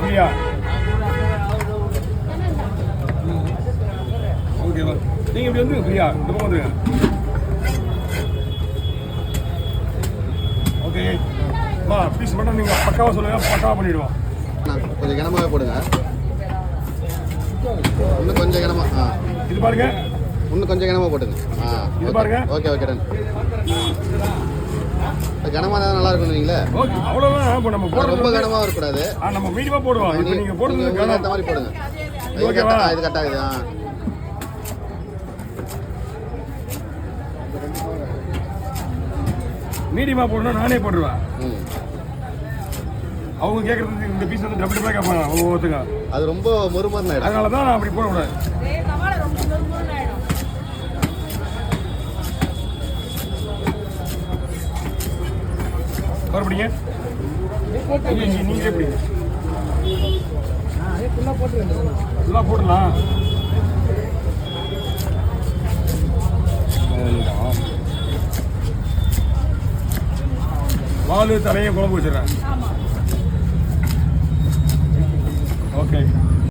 ஃப்ரீயா ஓகேவா? நீங்க இப்படி வந்து ஃப்ரீயா இந்த பக்கம் வந்துருங்க. ஓகே வா பீஸ் மட்டும் நீங்கள் பக்காவாக சொல்லுங்கள், பக்காவாக பண்ணிவிடுவோம். கொஞ்சம் கனமாகவே போடுங்க. இன்னும் கொஞ்சம் கனமா. இது பாருங்க, இன்னும் கொஞ்சம் கனமாக போட்டுங்க. இது பாருங்க. Okay okay done. கனமாக தான் நல்லா இருக்கும் நீங்களே. ஓகே அவ்வளோதான். இப்போ நம்ம போடுறது ரொம்ப கனமாக இருக்கக்கூடாது. நம்ம மீடியமாக போடுவோம். இப்போ நீங்கள் போடுறது அந்த மாதிரி போடுங்க. ஓகேவா? இது கட் ஆகுது. மீடியமாக போடணும், நானே போட்டுருவேன். அவங்க கேட்கறது இந்த பீஸ் வந்து டபுள் கேட்பாங்க ஒவ்வொருத்தங்க. அது ரொம்ப மொறுமொறுன்னு ஆயிடும். அதனால தான் நான் அப்படி போடக்கூடாது. மறுபடிங்க நீங்களே எப்படிங்க ஃபுல்லாக போடலாம். வாலு தலையை குழம்பு வச்சிடறேன். ஓகே